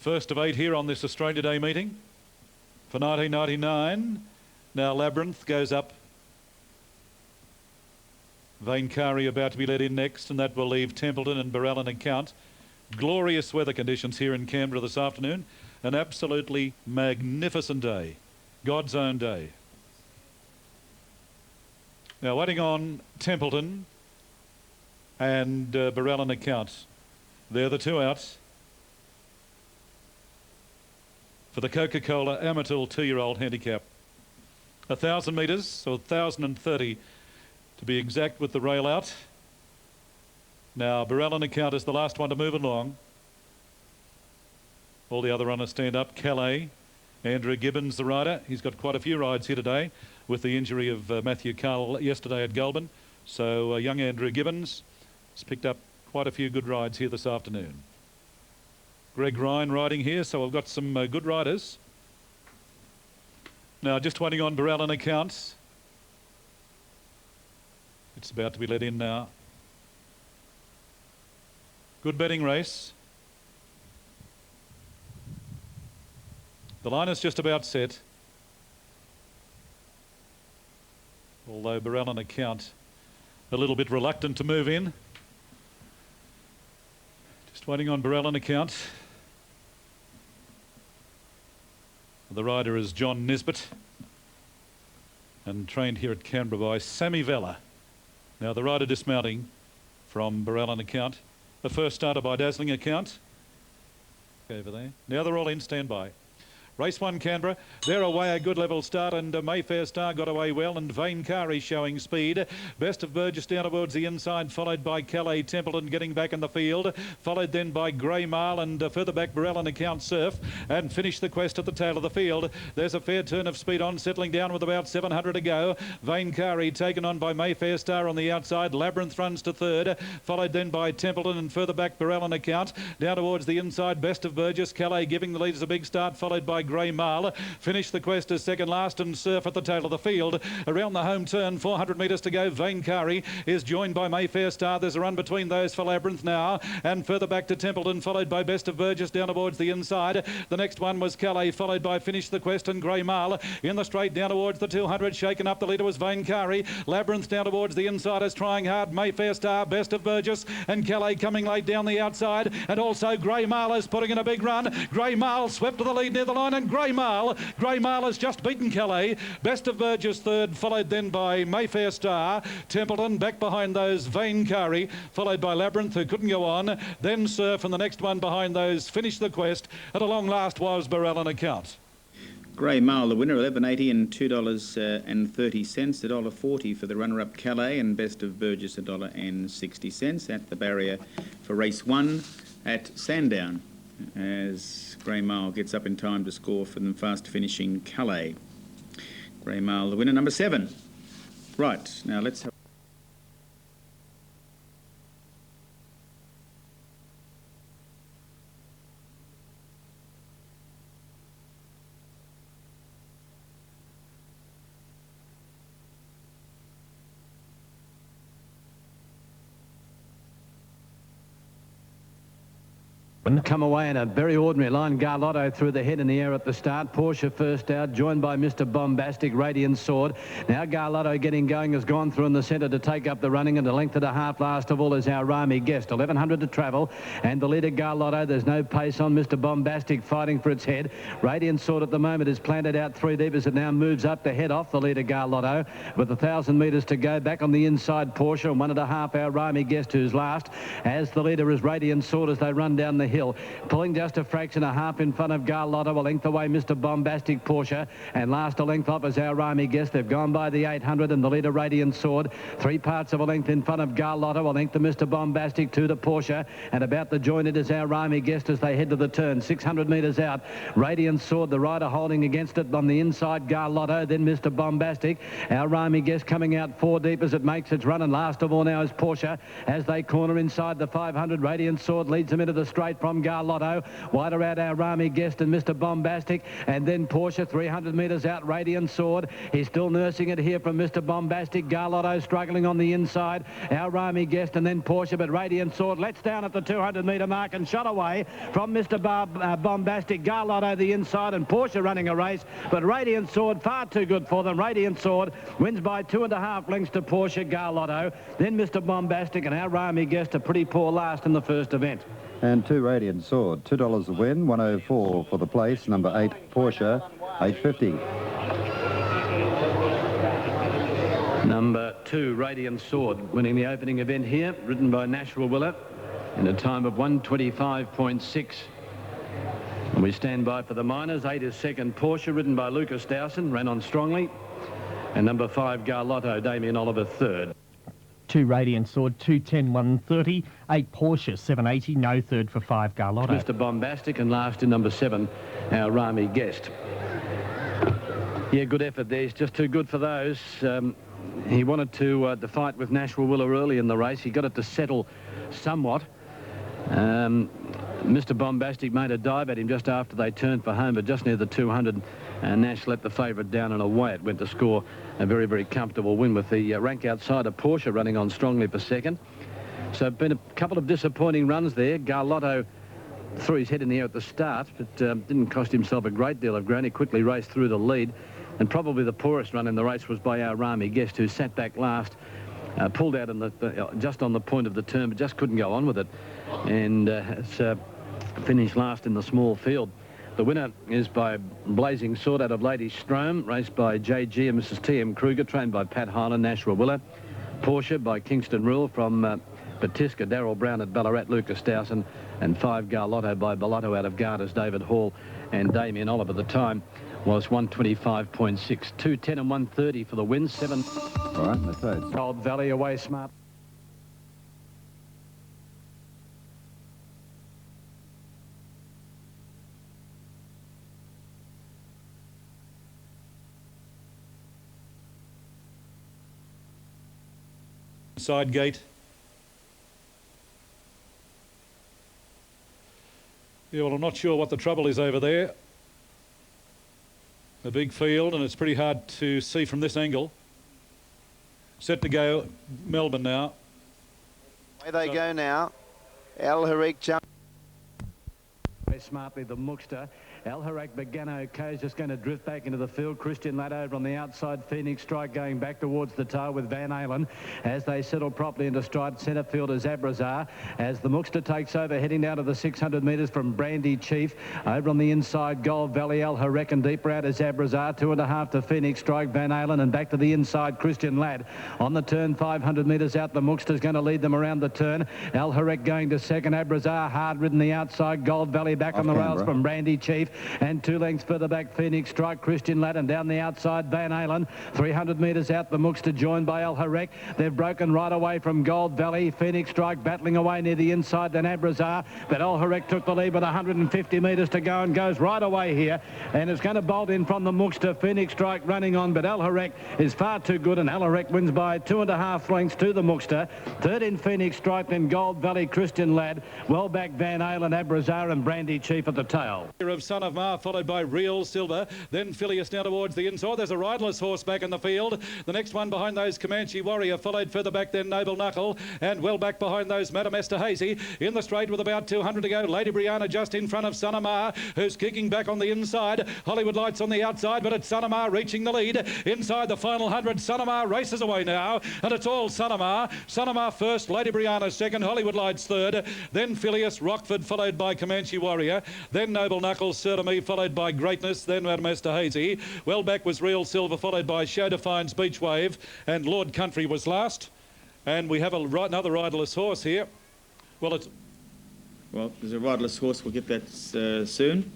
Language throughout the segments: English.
First of 8 here on this Australia Day meeting for 1999. Now Labyrinth goes up. Vainkari about to be let in next, and that will leave Templeton and Barella account. Glorious weather conditions here in Canberra this afternoon. An absolutely magnificent day. God's own day. Now waiting on Templeton and Barella account. They're the two out for the Coca-Cola Amatil 2-year-old handicap. 1,000 metres, or 1,030 to be exact, with the rail out. Now Barella account is the last one to move along. All the other runners stand up. Calais, Andrew Gibbons, the rider. He's got quite a few rides here today with the injury of Matthew Carl yesterday at Goulburn. So young Andrew Gibbons has picked up quite a few good rides here this afternoon. Greg Ryan riding here, so we've got some good riders. Now just waiting on Barella account. It's about to be let in now. Good betting race. The line is just about set. Although Barella account a little bit reluctant to move in. Just waiting on Barella account. The rider is John Nisbet and trained here at Canberra by Sammy Vella. Now the rider dismounting from Barella account. The first starter by Dazzling account. Over there. Now they're all in standby. Race 1 Canberra, they're away, a good level start, and Mayfair Star got away well, and Vainkari showing speed. Best of Burgess down towards the inside, followed by Calais Templeton getting back in the field, followed then by Grey Marl, and further back Barella account Surf, and finish the quest at the tail of the field. There's a fair turn of speed on, settling down with about 700 to go. Vainkari taken on by Mayfair Star on the outside. Labyrinth runs to third, followed then by Templeton, and further back Barella account. Down towards the inside, Best of Burgess, Calais giving the leaders a big start, followed by Grey Marl. Finish the quest as second last, and Surf at the tail of the field. Around the home turn, 400 metres to go. Vainkari is joined by Mayfair Star. There's a run between those for Labyrinth now, and further back to Templeton, followed by Best of Burgess down towards the inside. The next one was Calais, followed by Finish the Quest and Grey Marl. In the straight down towards the 200, shaken up. The leader was Vainkari. Labyrinth down towards the inside is trying hard. Mayfair Star, Best of Burgess, and Calais coming late down the outside, and also Grey Marl is putting in a big run. Grey Marl swept to the lead near the line, and Grey Marl has just beaten Calais. Best of Burgess third, followed then by Mayfair Star. Templeton back behind those, Vainkari, followed by Labyrinth, who couldn't go on. Then Surf, and the next one behind those, Finish the Quest. At a long last was Barella account. Grey Marl, the winner, $11.80 and $2.30. $1.40 for the runner-up Calais, and Best of Burgess $1.60 at the barrier for race 1 at Sandown, as Grey Marl gets up in time to score for the fast finishing Calais. Grey Marl, the winner, number 7. Right, now let's have... Come away in a very ordinary line. Garlotto through the head in the air at the start. Porsche first out, joined by Mr. Bombastic, Radiant Sword. Now Garlotto getting going, has gone through in the centre to take up the running, and a length and a half last of all is our Rami Guest. 1,100 to travel, and the leader Garlotto. There's no pace on. Mr. Bombastic fighting for its head. Radiant Sword at the moment is planted out 3 deep as it now moves up to head off the leader Garlotto, with 1,000 metres to go. Back on the inside, Porsche, and 1.5 our Rami Guest, who's last, as the leader is Radiant Sword as they run down the hill. Pulling just a fraction and a half in front of Garlotto, a length away Mr. Bombastic, Porsche, and last a length off is our Rami Guest. They've gone by the 800, and the leader Radiant Sword 3 parts of a length in front of Garlotto, a length to Mr. Bombastic, 2 to Porsche, and about the joint it is our Rami Guest as they head to the turn. 600 metres out, Radiant Sword, the rider holding against it on the inside, Garlotto, then Mr. Bombastic. Our Rami Guest coming out 4 deep as it makes its run, and last of all now is Porsche as they corner inside the 500. Radiant Sword leads them into the straight from from Garlotto. Wider out our Rami Guest and Mr. Bombastic, and then Porsche 300 metres out, Radiant Sword. He's still nursing it here from Mr. Bombastic. Garlotto struggling on the inside. Our Rami Guest and then Porsche, but Radiant Sword lets down at the 200 metre mark and shot away from Mr. Bombastic. Garlotto the inside and Porsche running a race, but Radiant Sword far too good for them. Radiant Sword wins by 2.5 lengths to Porsche. Garlotto, then Mr. Bombastic, and our Rami Guest a pretty poor last in the first event. And 2 Radiant Sword, $2 a win, 104 for the place. Number 8 Porsche, $8.50. Number 2 Radiant Sword winning the opening event here, ridden by Nashua Willer in a time of 1:25.6. And we stand by for the minors. 8 is second Porsche, ridden by Lucas Dowson, ran on strongly. And number 5 Garlotto, Damien Oliver third. 2 Radiant Sword, 2:10, 1:30. 8 Porsche, 7:80. No third for 5 Garlotto. Mr. Bombastic, and last in number 7, our Rami Guest. Yeah, good effort there. He's just too good for those. He wanted to fight with Nashua Willer early in the race. He got it to settle somewhat. Mr. Bombastic made a dive at him just after they turned for home, but just near the 200, Nash let the favourite down and away it went to score a very, very comfortable win with the rank outsider Porsche running on strongly for second. So been a couple of disappointing runs there. Garlotto threw his head in the air at the start, but didn't cost himself a great deal of ground. He quickly raced through the lead, and probably the poorest run in the race was by our Rami Guest, who sat back last, pulled out in just on the point of the turn, but just couldn't go on with it, and finished last in the small field. The winner is by Blazing Sword out of Lady Strome, raced by J.G. and Mrs. T.M. Kruger, trained by Pat Hyland, Nashua Willer. Porsche by Kingston Rule from Batisca, Darrell Brown at Ballarat, Lucas Dowson, and 5 Garlotto by Bellotto out of Garters, David Hall and Damien Oliver. The time was 1:25.6, 2:10 and 1:30 for the win. 7. All right, that's it. Gold Valley away smart. Side gate. Yeah, well, I'm not sure what the trouble is over there. A big field, and it's pretty hard to see from this angle. Set to go Melbourne now. Away they go now. El Harik jump. Very smartly, the Mookster. El Harak began okay, just going to drift back into the field. Christian Ladd over on the outside. Phoenix Strike going back towards the tail with Van Halen as they settle properly into stride. Centre field is Abrazar as the Mookster takes over, heading down to the 600 metres from Brandy Chief. Over on the inside, Gold Valley, El Harak, and deeper out is Abrazar. 2.5 to Phoenix Strike, Van Halen, and back to the inside, Christian Ladd. On the turn, 500 metres out, the Mookster's going to lead them around the turn. El Harak going to second. Abrazar hard ridden the outside. Gold Valley back on the rails from Brandy Chief. And 2 lengths further back, Phoenix Strike, Christian Ladd, and down the outside, Van Halen. 300 metres out, the Mookster joined by El Harak. They've broken right away from Gold Valley. Phoenix Strike battling away near the inside, then Abrazar. But El Harak took the lead with 150 metres to go and goes right away here. And it's going to bolt in from the Mookster. Phoenix Strike running on, but El Harak is far too good, and El Harak wins by 2.5 lengths to the Mookster. Third in Phoenix Strike, then Gold Valley, Christian Ladd. Well back, Van Halen, Abrazar, and Brandy Chief at the tail. Of Son of Ma, followed by Real Silver, then Phileas now towards the inside. There's a riderless horse back in the field. The next one behind those, Comanche Warrior, followed further back then Noble Knuckle, and well back behind those, Madam Esther Hazy. In the straight with about 200 to go, Lady Brianna just in front of Son of Ma, who's kicking back on the inside. Hollywood Lights on the outside, but it's Son of Ma reaching the lead. Inside the final 100, Son of Ma races away now, and it's all Son of Ma. Son of Ma first, Lady Brianna second, Hollywood Lights third, then Phileas, Rockford, followed by Comanche Warrior, then Noble Knuckles, Sir to Me, followed by Greatness, then Madam Esther Hazy. Well back was Real Silver, followed by Show Defiance, Beach Wave, and Lord Country was last. And we have another riderless horse here. Well, there's a riderless horse. We'll get that soon.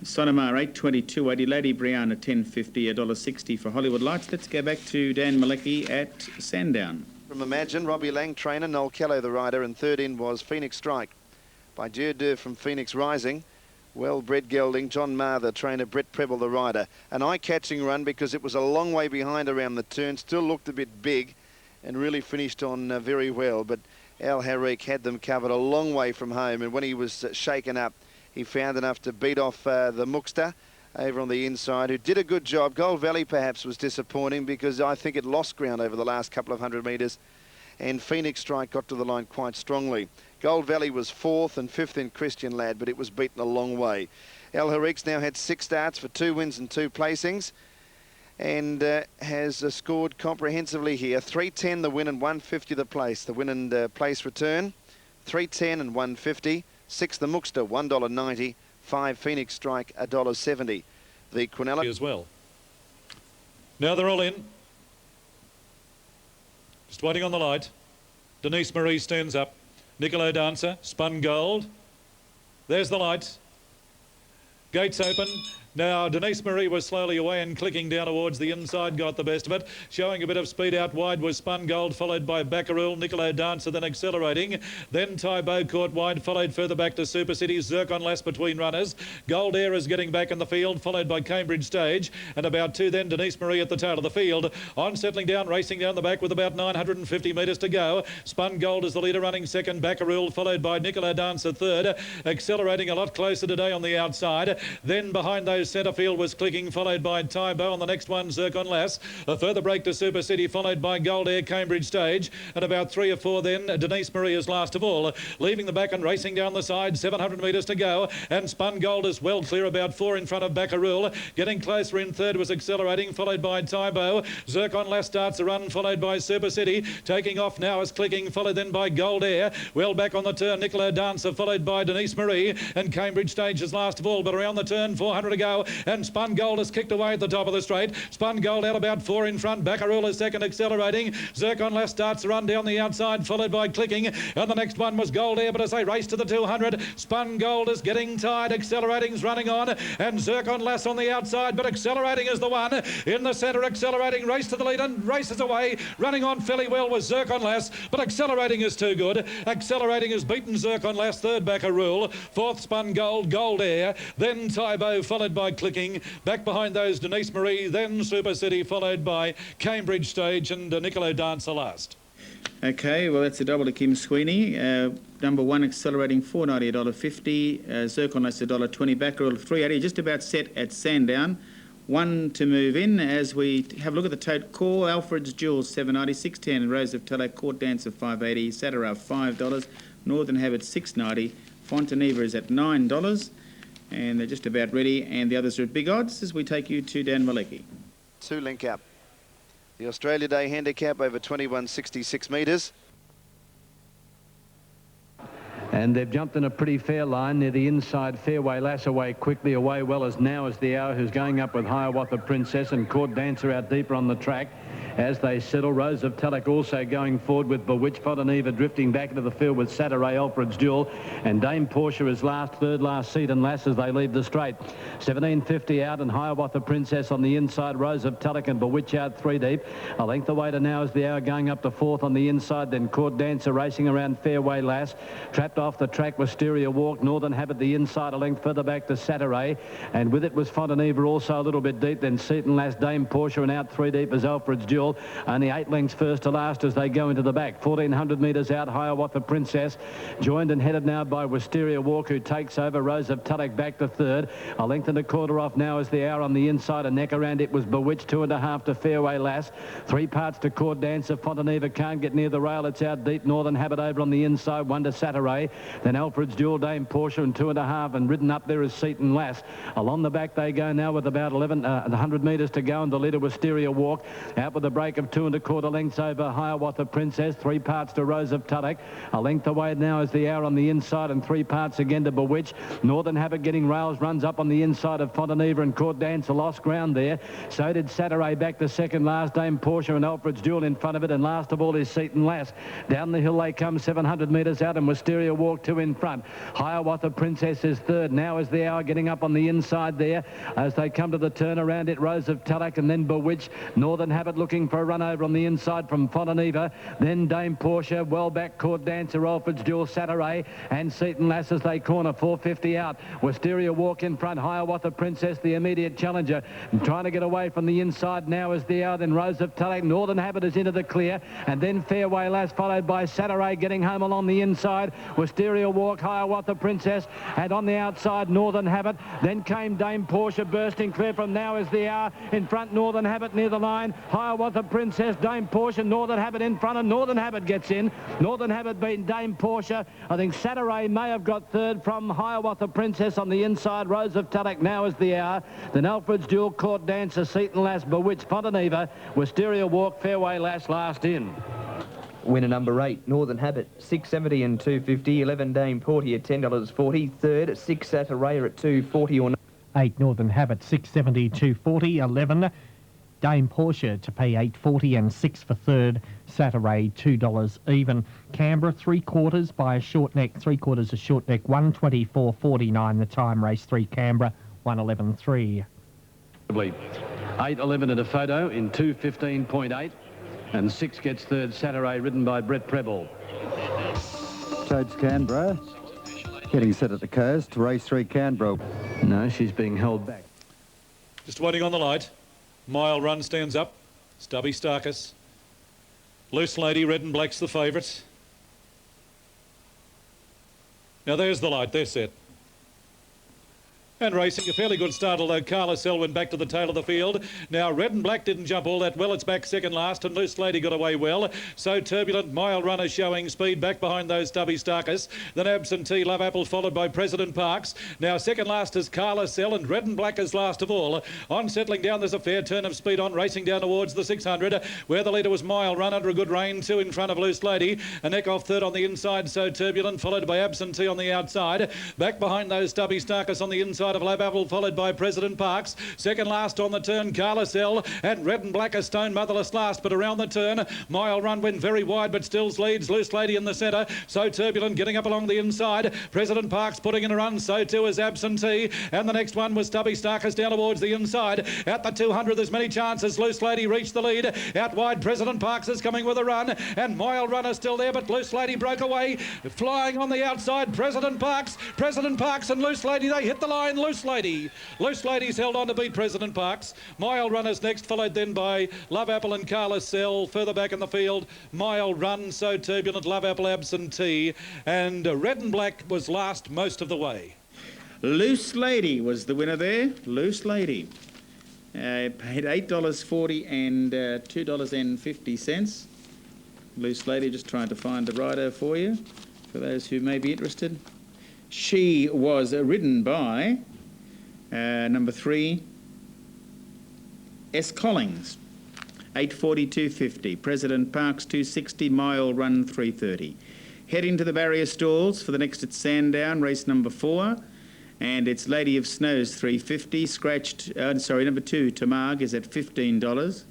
Sonoma 8.22.80, Lady Brianna 10.50, $1.60 for Hollywood Lights. Let's go back to Dan Malecki at Sandown. From Imagine, Robbie Lang, trainer, Noel Kello, the rider, and third in was Phoenix Strike by Dieu from Phoenix Rising. Well-bred gelding, John Marr, the trainer, Brett Preble, the rider. An eye-catching run because it was a long way behind around the turn, still looked a bit big and really finished on very well. But Al Harik had them covered a long way from home, and when he was shaken up, he found enough to beat off the Mookster over on the inside, who did a good job. Gold Valley perhaps was disappointing because I think it lost ground over the last couple of 100 metres, and Phoenix Strike got to the line quite strongly. Gold Valley was 4th and 5th in Christian Lad, but it was beaten a long way. Al Harik's now had 6 starts for 2 wins and 2 placings, and has scored comprehensively here. 310 the win and 150 the place. The win and place return, 310 and 150. 6 the Mookster, $1.90. 5 Phoenix Strike, $1.70. The Quinella as well. Now they're all in. Just waiting on the light. Denise Marie stands up. Nicolo Dancer, Spun Gold. There's the light. Gates open. Now, Denise Marie was slowly away and clicking down towards the inside, got the best of it. Showing a bit of speed out wide was Spun Gold, followed by Baccarul, Nicolo Dancer, then accelerating. Then Tybo caught wide, followed further back to Super City. Zircon Lass between runners. Gold Air is getting back in the field, followed by Cambridge Stage. And about 2 then, Denise Marie at the tail of the field. On settling down, racing down the back with about 950 metres to go. Spun Gold is the leader, running second. Baccarul, followed by Nicolo Dancer third. Accelerating a lot closer today on the outside. Then behind those centre field was clicking, followed by Tybo. On the next one, Zircon Lass. A further break to Super City, followed by Gold Air, Cambridge Stage. And about 3 or 4 then, Denise Marie is last of all. Leaving the back and racing down the side, 700 metres to go. And Spun Gold is well clear, about 4 in front of Baccarul. Getting closer in third was accelerating, followed by Tybo. Zircon Lass starts a run, followed by Super City. Taking off now is clicking, followed then by Gold Air. Well back on the turn, Nicolo Dancer, followed by Denise Marie. And Cambridge Stage is last of all, but around the turn, 400 to go. And Spun Gold is kicked away at the top of the straight. Spun Gold out about 4 in front. Baccarul is second, accelerating. Zircon Lass starts the run down the outside, followed by clicking. And the next one was Gold Air, but as they race to the 200, Spun Gold is getting tired. Accelerating's running on. And Zircon Lass on the outside, but accelerating is the one. In the centre, accelerating, race to the lead and races away. Running on fairly well was Zircon Lass, but accelerating is too good. Accelerating has beaten Zircon Lass, third Baccarul. 4th Spun Gold, Gold Air. Then Tybo, followed by clicking. Back behind those, Denise Marie, then Super City, followed by Cambridge Stage and Nicolo Dancer last. Okay, well, that's a double to Kim Sweeney. Number 1, accelerating, $4.90, $1.50. Zircon Lass, $1.20. Baccarul, $3.80. Just about set at Sandown. 1 to move in as we have a look at the tote call. Alfred's Jewels, $7.90. 6.10. Rose of Tallaght, Court Dancer, $5.80. Satara, $5. Northern Habit, $6.90. Fontaneva is at $9. And they're just about ready, and the others are at big odds as we take you to Dan Malecki. 2 link up. The Australia Day handicap over 2166 metres. And they've jumped in a pretty fair line near the inside fairway. Lass away quickly, away well as Now Is the Hour, who's going up with Hiawatha Princess, and Court Dancer out deeper on the track. As they settle, Rose of Tallaght also going forward with Bewitched. Fontaneva drifting back into the field with Saturday, Alfred's Jewel. And Dame Portia is last, third last seat, and Lass as they leave the straight. 17.50 out, and Hiawatha Princess on the inside. Rose of Tallaght and Bewitched out 3 deep. A length away to Now Is the Hour, going up to 4th on the inside. Then Court Dancer racing around fairway Lass. Trapped off the track was Wisteria Walk. Northern Habit the inside, a length further back to Saturday. And with it was Fontaneva also a little bit deep. Then Seaton Lass, Dame Portia, and out 3 deep as Alfred's Jewel. Only 8 lengths first to last as they go into the back. 1,400 metres out, Hiawatha Princess. Joined and headed now by Wisteria Walk, who takes over. Rose of Tallaght back to third. A length and a quarter off Now Is the Hour on the inside. A neck around it was Bewitched. 2.5 to Fairway Lass. 3 parts to Court Dancer. Fontaneva can't get near the rail. It's out deep. Northern Habit over on the inside. 1 to Saturday. Then Alfred's Jewel, Dame Portia, and 2.5. And ridden up there is Seaton Lass. Along the back they go now with about 100 metres to go. And the leader Wisteria Walk. Out with a break of 2 1/4 lengths over Hiawatha Princess. 3 parts to Rose of Tallaght. A length away Now Is the Hour on the inside, and 3 parts again to Bewitched. Northern Habit getting rails, runs up on the inside of Fontaneva, and Court Dancer lost ground there. So did Saturday back to second last. Dame Portia and Alfred's Jewel in front of it, and last of all is Seaton Lass. Down the hill they come, 700 metres out, and Wisteria Walk 2 in front. Hiawatha Princess is third. Now Is the Hour getting up on the inside there as they come to the turn around it. Rose of Tallaght and then Bewitched. Northern Habit looking looking for a run over on the inside from Fontaneva. Then Dame Portia, well back Court Dancer, Alfred's Duel, Sataray and Seaton Lass as they corner. 450 out. Wisteria Walk in front. Hiawatha Princess, the immediate challenger, trying to get away from the inside. Now is the hour. Then Rose of Tulloch. Northern Habit is into the clear, and then Fairway Lass followed by Sataray getting home along the inside. Wisteria Walk, Hiawatha Princess, and on the outside Northern Habit. Then came Dame Portia bursting clear from Now is the hour. In front Northern Habit near the line. Hiawatha Princess, Dame Portia, Northern Habit in front, and Northern Habit gets in. Northern Habit being Dame Portia. I think Sataray may have got third from Hiawatha Princess on the inside. Rose of Tulloch, Now is the hour. Then Alfred's Duel, Court Dancer, Seaton Lass, Bewitched, Fontaneva, Wisteria Walk, Fairway Lass last in. Winner number 8, Northern Habit, 670 and 250. 11 Dame Portia, $10.40. Third, 6 Sataray at 240 or 8 Northern Habit, 670, 240. 11 Dame Portia to pay $8.40 and 6 for third. Sataray, $2 even. Canberra, 3/4 by a short neck, 3/4 a short neck, 124.49 the time. Race 3 Canberra, 111.3. 8.11 in a photo in 2:15.8, and 6 gets third. Sataray, ridden by Brett Preble. Toads Canberra, getting set at the coast. Race 3 Canberra. No, she's being held back. Just waiting on the light. Mile Run stands up. Stubby Starkus. Loose Lady, Red and Black's the favourite. Now there's the light, they're set. And racing, a fairly good start, although Carla Sell went back to the tail of the field. Now, Red and Black didn't jump all that well. It's back second last, and Loose Lady got away well. So Turbulent, Mile Runner showing speed back behind those Stubby Starkus. Then Absentee, Love Apple, followed by President Parks. Now, second last is Carla Sell, and Red and Black is last of all. On settling down, there's a fair turn of speed on, racing down towards the 600, where the leader was Mile Run under a good rain, 2 in front of Loose Lady. A neck off third on the inside, So Turbulent, followed by Absentee on the outside. Back behind those Stubby Starkus on the inside of Love Apple, followed by President Parks. Second last on the turn, Carla Sell, and Red and Black, a stone motherless last, but around the turn, Mile Run went very wide, but still leads. Loose Lady in the centre, So Turbulent getting up along the inside. President Parks putting in a run, so too is Absentee, and the next one was Stubby Starkus down towards the inside. At the 200, there's many chances. Loose Lady reached the lead. Out wide, President Parks is coming with a run, and Mile Run is still there, but Loose Lady broke away. Flying on the outside, President Parks and Loose Lady, they hit the line. Loose Lady's held on to beat President Parks. Mile Runner's next, followed then by Love Apple and Carla Sell. Further back in the field, Mile Run, So Turbulent, Love Apple, Absentee, and Red and Black was last most of the way. Loose Lady was the winner there. Loose Lady. Paid $8.40 and $2.50. Loose Lady, just trying to find the rider for you, for those who may be interested. She was ridden by number 3, S. Collings, 840, 250. President Parks, 260. Mile Run, 330. Heading to the barrier stalls for the next at Sandown, race number 4. And it's Lady of Snows, 350. Number 2, Tamag, is at $15.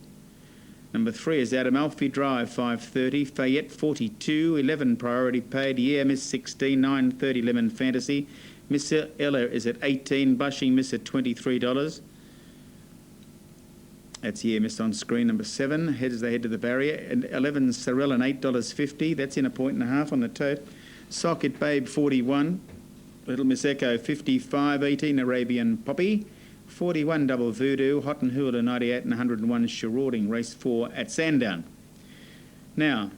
Number 3 is Adam Alfie Drive, 530. Fayette, 42. 11 priority paid. Yeah, Miss 16. 930 Lemon Fantasy. Miss Ella is at 18. Bushing Miss at $23. That's Yeah Miss on screen. Number 7 as they head to the barrier. And 11 Sorrel and $8.50. That's in a point and a half on the tote. Socket Babe, 41. Little Miss Echo, 55. 18 Arabian Poppy. 41 Double Voodoo, Hot and Hula 98 and 101 Sharauding, race 4 at Sandown. Now,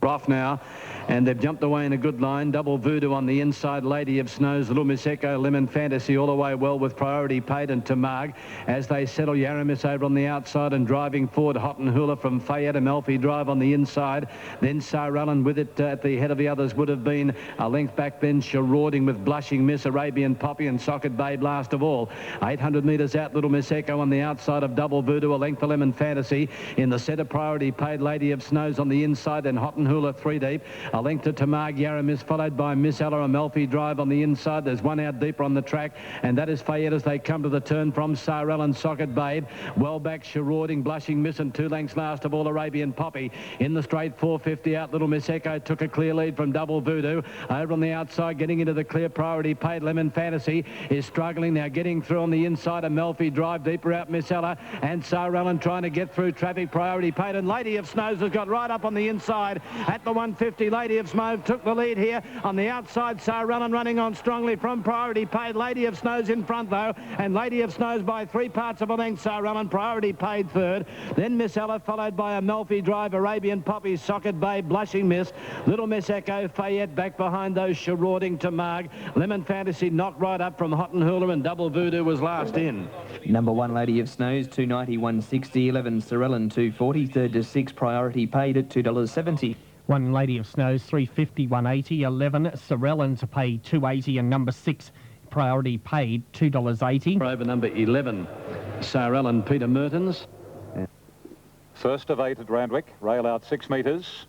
Off now, and they've jumped away in a good line. Double Voodoo on the inside, Lady of Snows, Little Miss Echo, Lemon Fantasy all the way well with priority paid, and Tamag as they settle. Yaramis over on the outside and driving forward. Hot and Hula from Fayette, Amalfi Drive on the inside. Then Sarallan with it at the head of the others would have been a length back. Then Sharauding with Blushing Miss, Arabian Poppy and Socket Babe last of all. 800 metres out, Little Miss Echo on the outside of Double Voodoo, a length for Lemon Fantasy. In the centre, priority paid, Lady of Snows on the inside, then Hot and Hula 3 deep. A length to Tamar Yaramis, followed by Miss Ella Amalfi Drive on the inside. There's one out deeper on the track, and that is Fayette as they come to the turn from Sarell and Socket Babe. Well back, Sherroding, Blushing Miss, and 2 lengths last of all, Arabian Poppy. In the straight, 450 out. Little Miss Echo took a clear lead from Double Voodoo. Over on the outside, getting into the clear, Priority Paid. Lemon Fantasy is struggling now, getting through on the inside. Amalfi Drive, deeper out, Miss Ella, and Sarell trying to get through traffic. Priority Paid, and Lady of Snows has got right up on the inside at the 150. Lady of Snows took the lead here on the outside. Sarell running on strongly from Priority Paid. Lady of Snows in front though, and Lady of Snows by 3 parts of a length. Sarell Priority Paid third. Then Miss Ella, followed by Amalfi Drive, Arabian Poppy, Socket Babe, Blushing Miss, Little Miss Echo, Fayette back behind those, Sherroding to Marg. Lemon Fantasy knocked right up from Hot and Hula, and Double Voodoo was last in. Number 1, Lady of Snows, 290, 160, 11, Sorellen, 240, 3rd to 6, Priority Paid at $2.70. 1, Lady of Snows, 350, 180, 11, Sorellen to pay 280, and number 6, Priority Paid, $2.80. Over number 11, Sarell and Peter Mertens. First of 8 at Randwick, rail out 6 metres.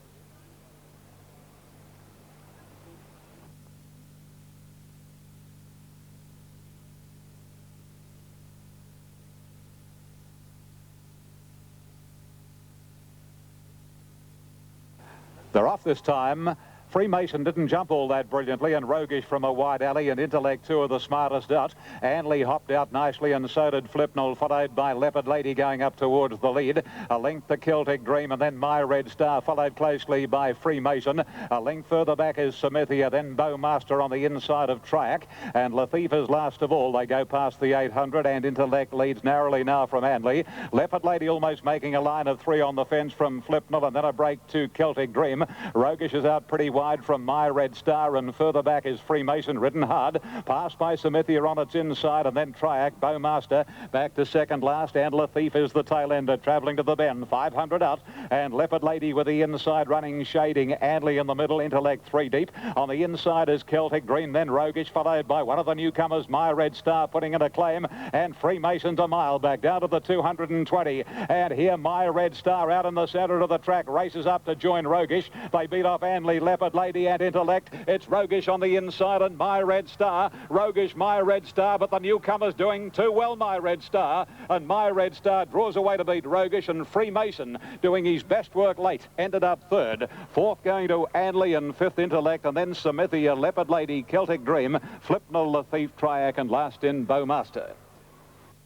They're off this time. Freemason didn't jump all that brilliantly, and Roguish from a wide alley, and Intellect 2 of the smartest out. Anley hopped out nicely, and so did Flipnell, followed by Leopard Lady going up towards the lead. A length to Celtic Dream, and then My Red Star, followed closely by Freemason. A length further back is Samithia, then Bowmaster on the inside of Triac, and Latif is last of all. They go past the 800, and Intellect leads narrowly now from Anley. Leopard Lady almost making a line of 3 on the fence from Flipnell, and then a break to Celtic Dream. Roguish is out pretty wide from My Red Star, and further back is Freemason, ridden hard. Passed by Samithia on its inside, and then Triac, Bowmaster back to second last, and Latif is the tail ender travelling to the bend. 500 out, and Leopard Lady with the inside running, shading. Anley in the middle, Intellect 3 deep. On the inside is Celtic Dream, then Roguish, followed by one of the newcomers, My Red Star, putting in a claim, and Freemason's a mile back down to the 220. And here My Red Star out in the centre of the track races up to join Roguish. They beat off Anley, Leopard Lady and Intellect. It's Roguish on the inside and My Red Star. Roguish, My Red Star, but the newcomer's doing too well, My Red Star. And My Red Star draws away to beat Roguish, and Freemason doing his best work late. Ended up 3rd. 4th going to Anley, and 5th Intellect, and then Samithia, Leopard Lady, Celtic Dream, Flipnell, the Thief, Triac, and last in Bowmaster.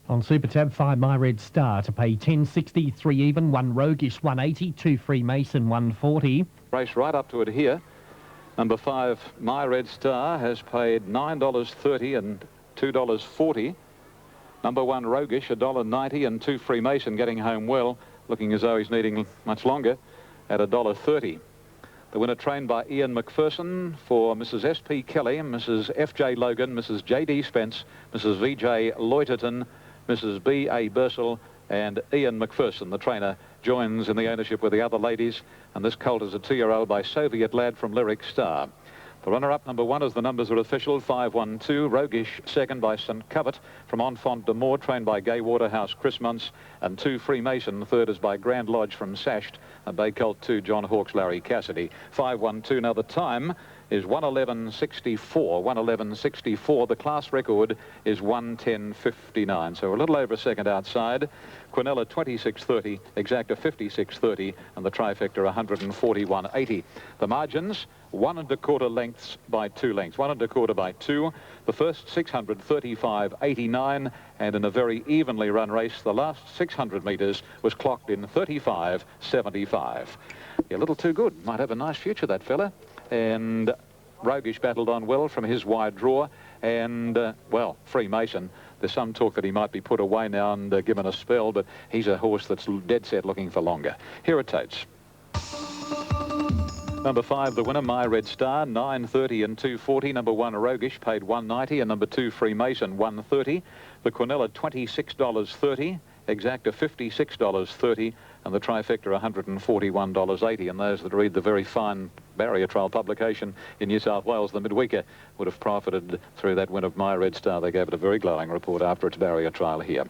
On Super Tab, 5 My Red Star to pay 10.60, 3 even, 1 Roguish, 180, 2 Freemason, 140. Race right up to it here. Number 5, My Red Star, has paid $9.30 and $2.40. Number 1, Roguish, $1.90, and 2 Freemason getting home well, looking as though he's needing much longer, at $1.30. The winner trained by Ian McPherson for Mrs. S.P. Kelly, Mrs. F.J. Logan, Mrs. J.D. Spence, Mrs. V.J. Loiterton, Mrs. B.A. Bursell, and Ian McPherson, the trainer, joins in the ownership with the other ladies, and this colt is a 2-year-old by Soviet Lad from Lyric Star. The runner-up, number 1, as the numbers are official, 512, Roguish, second by St. Covert from Enfant de Moor, trained by Gay Waterhouse, Chris Muntz, and 2 Freemason, third is by Grand Lodge from Sasht, and Bay Colt 2, John Hawkes, Larry Cassidy. 512, now the time is 1:11.64. 1:11.64. The class record is 1:10.59. So a little over a second outside. Quinella 26.30, Exacta 56.30, and the trifecta 141.80. The margins 1 1/4 lengths by 2 lengths. 1 1/4 by 2. The first 600 35.89, and in a very evenly run race, the last 600 metres was clocked in 35.75. Yeah, a little too good. Might have a nice future, that fella. And Roguish battled on well from his wide draw, and well, Freemason, there's some talk that he might be put away now and given a spell, but he's a horse that's dead set looking for longer. Here it totes. Number 5, the winner, My Red Star, 9.30 and 2.40. Number 1, Roguish, paid 1.90, and number 2, Freemason, 1.30. The Quinella, $26.30. Exacta, $56.30, and the trifecta, $141.80. And those that read the very fine barrier trial publication in New South Wales, the midweeker, would have profited through that win of My Red Star. They gave it a very glowing report after its barrier trial here.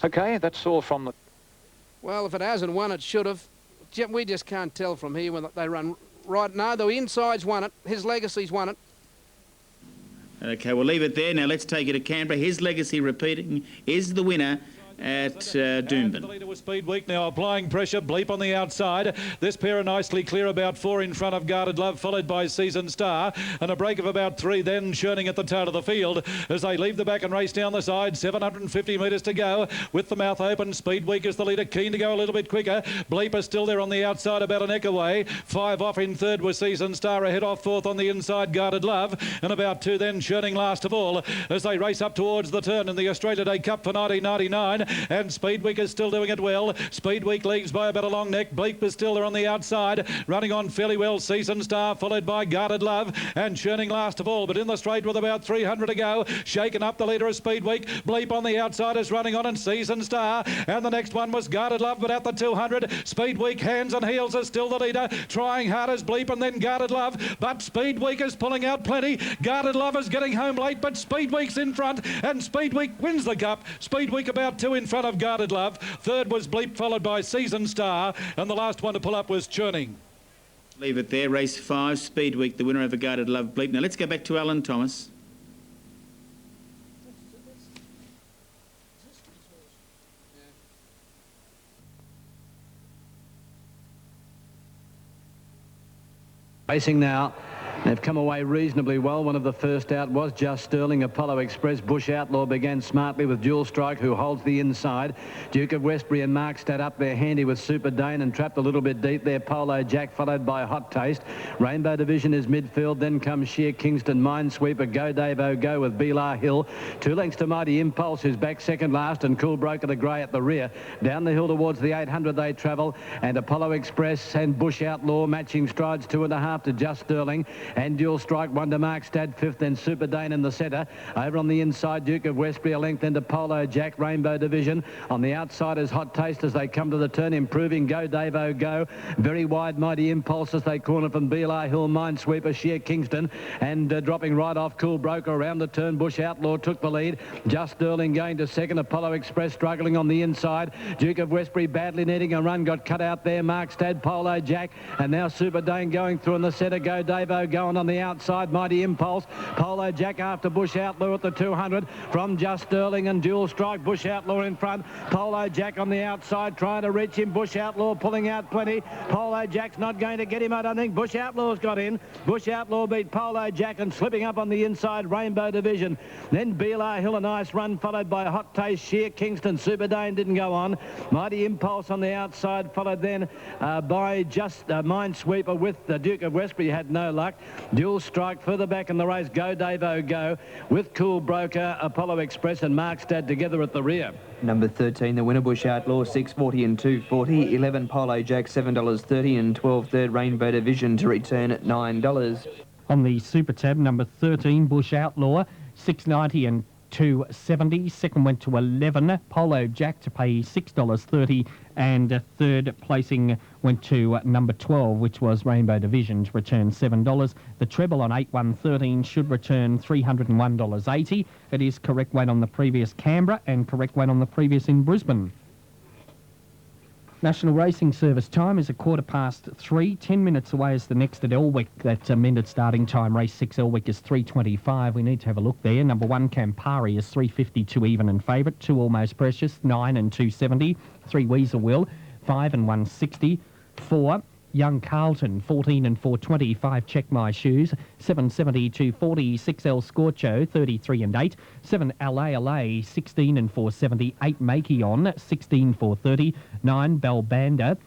Okay, that's all from the... Well, if it hasn't won, it should have. We just can't tell from here when they run right, no, the inside's won it. His Legacy's won it. Okay, we'll leave it there. Now let's take it to Canberra. His Legacy repeating is the winner at Doomben. The leader was Speed Week now applying pressure. Bleep on the outside. This pair are nicely clear, about 4 in front of Guarded Love, followed by Season Star, and a break of about 3 then churning at the tail of the field as they leave the back and race down the side. 750 metres to go with the mouth open. Speed Week is the leader, keen to go a little bit quicker. Bleep is still there on the outside, about a neck away. 5 off in third was Season Star, ahead off fourth on the inside Guarded Love, and about 2 then churning last of all as they race up towards the turn in the Australia Day Cup for 1999. And Speed Week is still doing it well. Speed Week leads by about a long neck. Bleep is still there on the outside, running on fairly well. Season Star followed by Guarded Love and churning last of all, but in the straight with about 300 to go. Shaken up, the leader of Speed Week. Bleep on the outside is running on, and Season Star, and the next one was Guarded Love, but at the 200 Speed Week hands and heels is still the leader, trying hard as Bleep and then Guarded Love, but Speed Week is pulling out plenty. Guarded Love is getting home late, but Speed Week's in front, and Speed Week wins the cup. Speed Week about 2 in front of Guarded Love. Third was Bleep, followed by Season Star, and the last one to pull up was Churning. Leave it there. Race 5, Speed Week, the winner over Guarded Love, Bleep. Now let's go back to Alan Thomas. Racing now. They've come away reasonably well. One of the first out was Just Sterling. Apollo Express. Bush Outlaw began smartly with Dual Strike, who holds the inside. Duke of Westbury and Markstead up there handy with Super Dane and trapped a little bit deep there. Polo Jack followed by Hot Taste. Rainbow Division is midfield. Then comes Sheer Kingston, Minesweeper, Go Davo Go with Belar Hill. 2 lengths to Mighty Impulse, who's back second last, and Cool Broker the Grey at the rear. Down the hill towards the 800 they travel, and Apollo Express and Bush Outlaw matching strides 2.5 to Just Sterling. And Dual Strike, 1 to Markstead, 5th, then Super Dane in the centre. Over on the inside, Duke of Westbury a length into Polo Jack, Rainbow Division. On the outside is Hot Taste as they come to the turn, improving Go Davo Go. Very wide, Mighty Impulse as they corner from Belar Hill, Minesweeper, Sheer Kingston. And dropping right off, Cool Broker around the turn. Bush Outlaw took the lead. Just Sterling going to second. Apollo Express struggling on the inside. Duke of Westbury badly needing a run, got cut out there. Markstead, Polo Jack, and now Super Dane going through in the centre. Go Davo going on the outside, Mighty Impulse. Polo Jack after Bush Outlaw at the 200 from Just Sterling and Dual Strike. Bush Outlaw in front. Polo Jack on the outside trying to reach him. Bush Outlaw pulling out plenty. Polo Jack's not going to get him, I don't think. Bush Outlaw's got in. Bush Outlaw beat Polo Jack and slipping up on the inside, Rainbow Division. Then Belar Hill, a nice run, followed by Hot Taste, Sheer Kingston. Super Dane didn't go on. Mighty Impulse on the outside, followed then by Just Minesweeper with the Duke of Westbury, had no luck. Dual Strike further back in the race, Go Davo Go with Cool Broker, Apollo Express and Markstead together at the rear. Number 13, the winner, Bush Outlaw, 6.40 and 2.40. 11, Polo Jack, $7.30, and 12, third Rainbow Division to return at $9. On the Super Tab, number 13, Bush Outlaw, $6.90 and 2.70. Second went to 11, Polo Jack to pay $6.30, and third placing went to number 12, which was Rainbow Division, to return $7. The treble on 8-1-13 should return $301.80. It is correct weight on the previous Canberra and correct weight on the previous in Brisbane. National Racing Service time is 3:15. 10 minutes away is the next at Elwick. That amended starting time. Race 6 Elwick is 3:25. We need to have a look there. Number 1 Campari is 3.52 even and favourite. 2 Almost Precious, 9 and 2.70. 3 Weasel Will, 5 and 1.60. 4 Young Carlton, 14 and 4.20. 5 Check My Shoes, 7.70 2.40. 6 El Scorcho, 33 and 8. 7 LA, 16 and 4.70. 8 Makeon, 16 4.30. 9 Belbanda,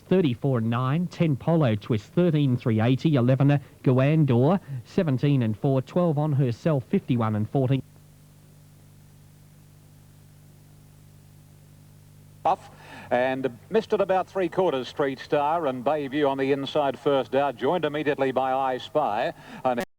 34 and 9. 10 Polo Twist, 13 3.80. 11 Guandor, 17 and 4. 12 On Herself, 51 and 14. Off and missed it about 3/4. Street Star and Bayview on the inside first out, joined immediately by I Spy. And